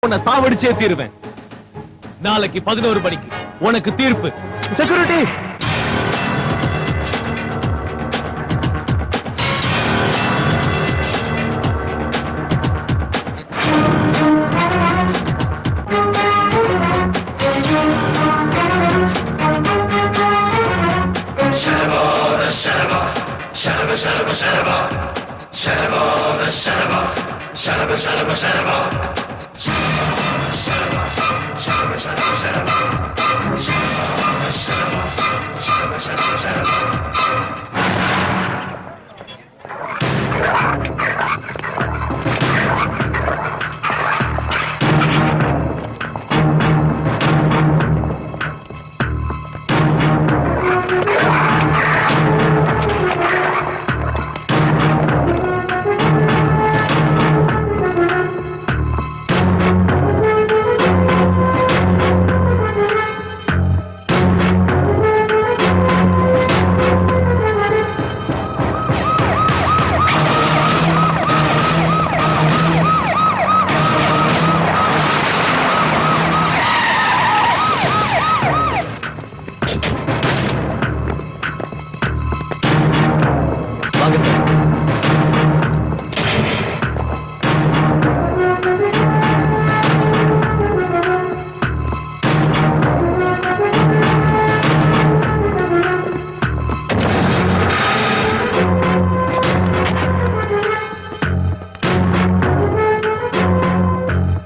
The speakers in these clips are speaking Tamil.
உன்னை சாவடிச்சே தீருவேன். நாளைக்கு 11 மணிக்கு உனக்கு தீர்ப்பு. செக்யூரிட்டி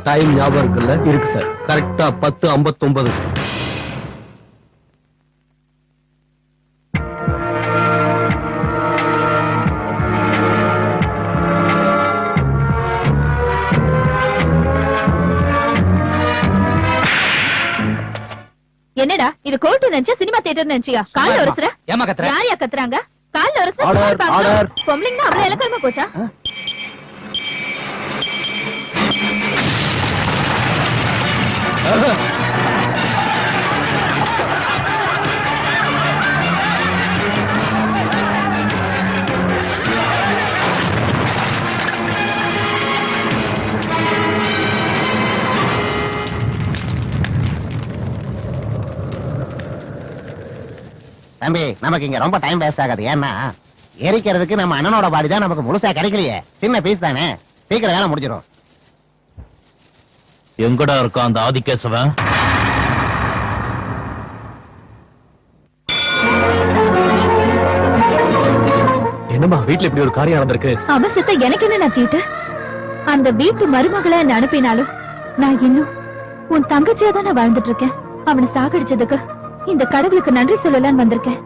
டைம் ஞாபகம் இருக்குல்ல? இருக்கு சார். கரெக்டா 10:59. என்னடா இது கோர்ட் நினைச்சா சினிமா தியேட்டர் நினைச்சியா? கால்ல ஒரசுற. ஏமா கத்துற? யாரையா கத்துறாங்க? கால்ல ஒரசுற. பொம்பளைங்க அவ்வளவு இலக்கரமா போச்சா? தம்பி, நமக்கு இங்க ரொம்ப டைம் வேஸ்ட் ஆகாது. ஏன்னா எரிக்கிறதுக்கு நம்ம அண்ணனோட பாடி தான் நமக்கு முழுசா கிடைக்கலையே. சின்ன பீஸ் தானே, சீக்கிரம் வேலை முடிஞ்சிடும். எங்கடா இருக்கா அந்த ஆதிகேசவன்? என்னம்மா வீட்டுல இப்படி ஒரு காரியம் நடந்திருக்கு? அவசத்தை எனக்கு என்ன தீட்டு? அந்த வீட்டு மருமகளை என்ன அனுப்பினாலும் நான் இன்னும் உன் தங்கச்சியா தான் நான் வாழ்ந்துட்டு இருக்கேன். அவனை சாகடிச்சதுக்கு இந்த கடவுளுக்கு நன்றி சொல்லலான்னு வந்திருக்கேன்.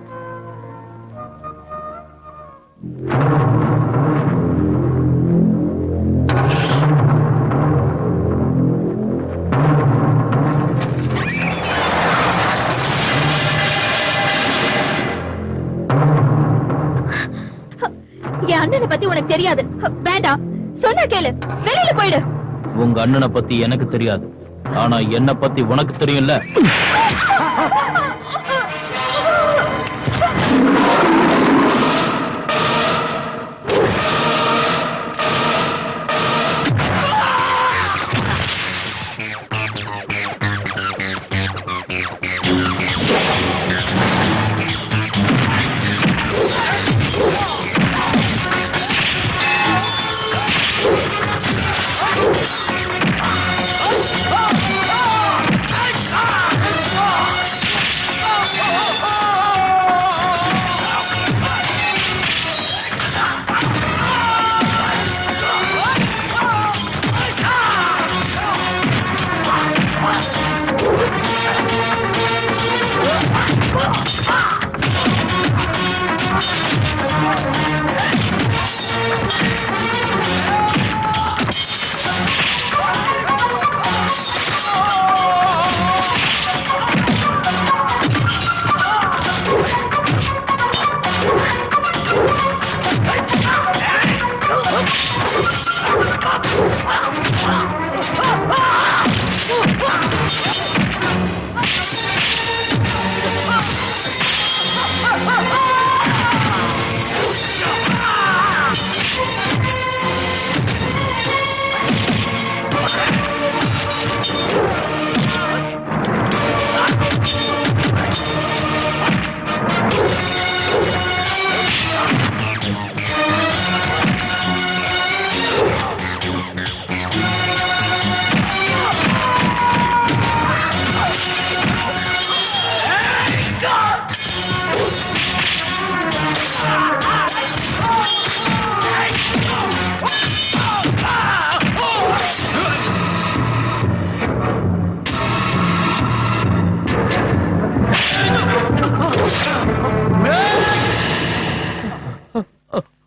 என் அண்ணனை பத்தி உனக்கு தெரியாது. வேண்டாம், சொன்ன கேளு, வெளியில போயிடு. உங்க அண்ணனை பத்தி எனக்கு தெரியாது, ஆனா என்ன பத்தி உனக்கு தெரியும்ல.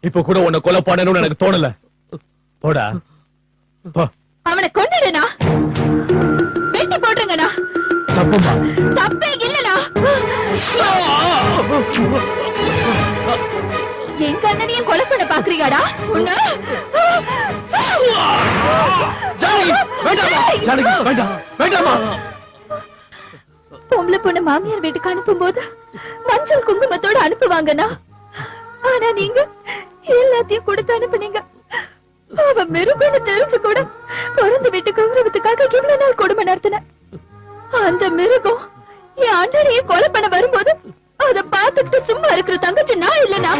இப்ப கூட உன்னை கொலை பண்ணணும்னு எனக்கு தோணல. போடா போ. அவனை கொன்னுடுனா, வெட்டி போடுறேங்கண்ணா. தப்புமா. தப்பே இல்லனா. எங்க அண்ணனையும் கொலை பண்ண பாக்குறீங்கடா? உன்ன ஜானகி வேண்டாமா, ஜானகி வேண்டாம், வேண்டாமா. பொம்பளை பொண்ணு மாமியார் வீட்டுக்கு அனுப்பும் போது மஞ்சள் குங்குமத்தோட அனுப்புவாங்கண்ணா. ஆனா நீங்க எல்லாத்தையும் கொடுத்து அனுப்புனீங்க. அவ மிருகன்னு தெரிஞ்சு கூட பிறந்த வீட்டு கௌரவத்துக்காக இவ்வளவு நாள் கொடுமை நடத்தின. அந்த மிருகம் என் அண்ணனையே கொலை பண்ண வரும்போது அத பாத்துக்கிட்டு சும்மா இருக்கிற தங்கச்சி நான் இல்லனா?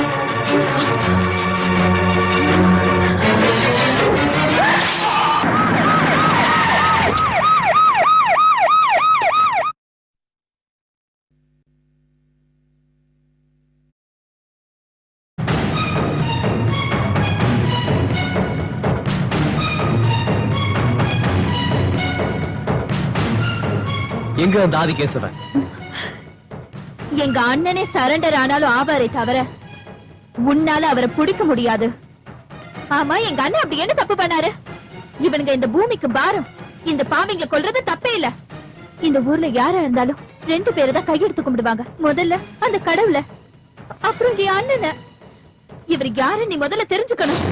எங்க அந்த ஆதிகேசவன்? எங்க அண்ணனே சரண்டர் ஆனாலும் ஆவாரே தவிர உன்னால அவரை பிடிக்க முடியாது. ஆமா, எங்க அண்ணன் அப்படி என்ன தப்பு பண்ணாரு? இவனுங்க இந்த பூமிக்கு பாரம். இந்த பாவிங்க கொல்றது தப்பே இல்ல. இந்த ஊர்ல யாரா இருந்தாலும் 2 பேரை தான் கையெடுத்து கும்பிடுவாங்க. முதல்ல அந்த கடவுள, அப்புறம் என் அண்ணன. இவர் யாரு நீ முதல்ல தெரிஞ்சுக்கணும்.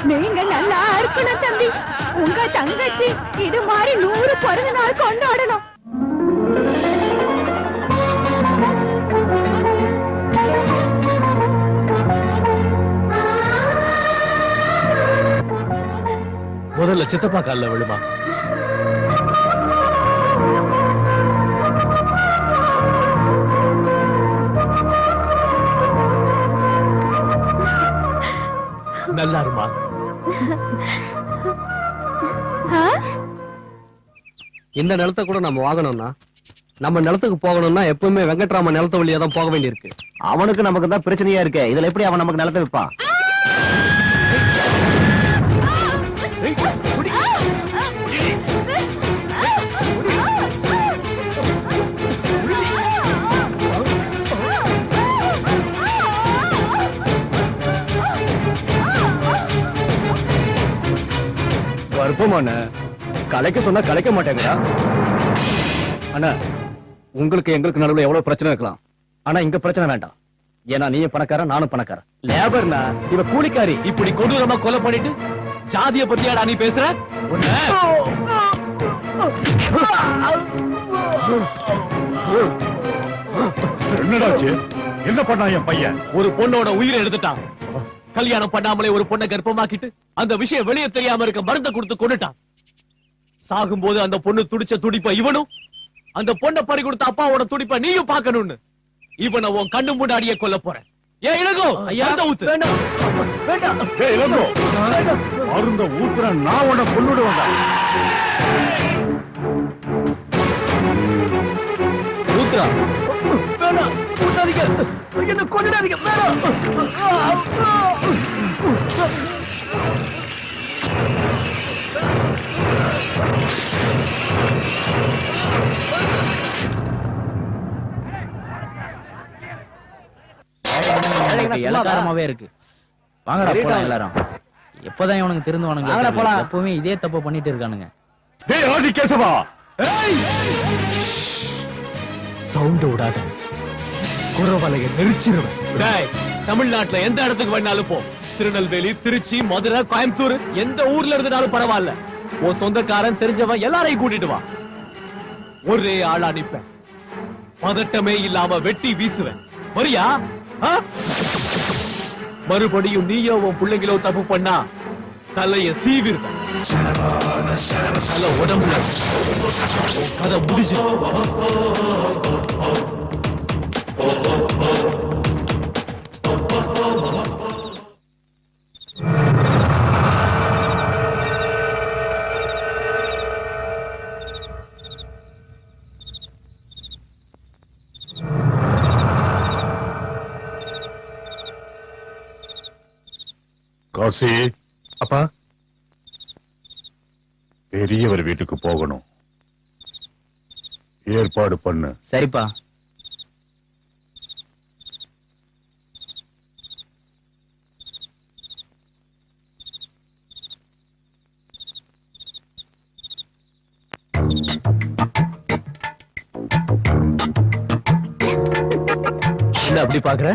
நீங்க நல்லா இருக்கணும் தம்பி. உங்க தங்கச்சி இது மாதிரி 100 பிறந்த நாள் கொண்டாடணும். முதல்ல சித்தப்பா கால்ல விழுமா. நல்லா இருமா. இந்த நிலத்தை கூட நம்ம வாங்கணும்னா, நம்ம நிலத்துக்கு போகணும்னா எப்பவுமே வெங்கட்ராமன் நிலத்து வழியா தான் போக வேண்டியிருக்கு. அவனுக்கு நமக்கு தான் பிரச்சனையா இருக்கு. இதுல எப்படி அவன் நமக்கு நிலத்தை விற்பான்? வருப்பமான கலைக்க சொன்னா கலைக்க மாட்டேங்கடா. அண்ணா, உங்களுக்கு எங்களுக்கு நடுவுல எவ்வளவு பிரச்சனை இருக்கலாம், ஆனா இங்க பிரச்சனை வேண்டாம். ஏன்னா நீயும் பணக்காரன், நானும் பணக்காரன். லேபர்னா இவ கூலிக்காரி. இப்படி கொடூரமா கொலை பண்ணிட்டு ஜாதிய பத்தியாடா நீ பேசுற? என்னடாச்சு? என்ன பண்ணா என் பையன்? ஒரு பொண்ணோட உயிரை எடுத்துட்டான். கல்யாணம் பண்ணாமலே ஒரு பொண்ணை கர்ப்பமாக்கிட்டு அந்த விஷயம் வெளியே தெரியாம இருக்க மருந்தை கொடுத்து கொண்டுட்டான். சாகும்போது அந்த பொண்ணு துடிச்ச துடிப்ப இவனும், அந்த பொண்ணை பறி கொடுத்த அப்பாவோட துடிப்ப நீயும் பார்க்கணும்னு இவனை உன் கண்ணு முன்னாடியே கொல்ல போறேன். ஏன் இளங்கோ, ஊத்து. ஏய் இளங்கோ, மருந்த ஊத்துற நான் உன்னை கொன்னுடுவேன். ஊத்துறா. வேணாம், ஊத்தாதீங்க. என்ன கொன்னுடாதீங்க. வேணாம். இலக்காரமாவே இருக்கு. வாங்கடா போலாம் எல்லாரும். எப்பதான் இவனுக்கு திருந்துவானுங்க? எப்பவுமே இதே தப்பு பண்ணிட்டு இருக்கானுங்க. டேய் ஆதி கேசவா, சவுண்ட் விடாத, குறவலைய நெரிச்சிருவேன். டேய், தமிழ்நாட்டுல எந்த இடத்துக்கு வேணாலும் போ. திருநெல்வேலி, திருச்சி, மதுரை, கோயம்புத்தூர், எந்த ஊர்ல இருந்தாலும் பரவாயில்ல. உன் சொந்தக்காரன் தெரிஞ்சவன் எல்லாரையும் கூட்டிட்டு வா. ஒரே ஆள் அனுப்பேன். பதட்டமே இல்லாம வெட்டி வீசுவேன். வரியா? மறுபடியும் நீயோ உன் பிள்ளைங்களோ தப்பு பண்ணா தலைய சீவிருவேன். நல்ல உடம்புல உன் கதை முடிஞ்சு. காசி, அப்பா, பெரியவர் வீட்டுக்கு போகணும். ஏற்பாடு பண்ணு. சரிப்பா. என்ன அப்படி பாக்குற?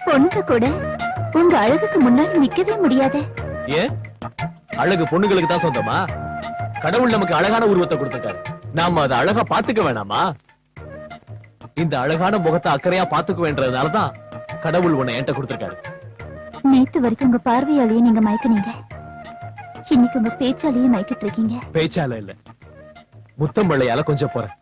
பொண்ணு கூட உங்க அழகுக்கு முன்னாடி நிக்கவே முடியாது. ஏன் அழகு பொண்ணுங்களுக்கு தான் சொந்தமா? கடவுள் நமக்கு அழகான உருவத்தை கொடுத்திருக்காரு. நாம அதை அழகா பாத்துக்க வேணாமா? இந்த அழகான முகத்தை அக்கறையா பாத்துக்குவேன்றதுனாலதான் கடவுள் உன்னை என்கிட்ட கொடுத்திருக்காரு. நேத்து வரைக்கும் உங்க பார்வையாலேயே நீங்க மயக்குனீங்க. இன்னைக்கு உங்க பேச்சாலேயே மயக்கிட்டு இருக்கீங்க. பேச்சால இல்ல, முத்தம் வெள்ளையால கொஞ்சம் போறேன்.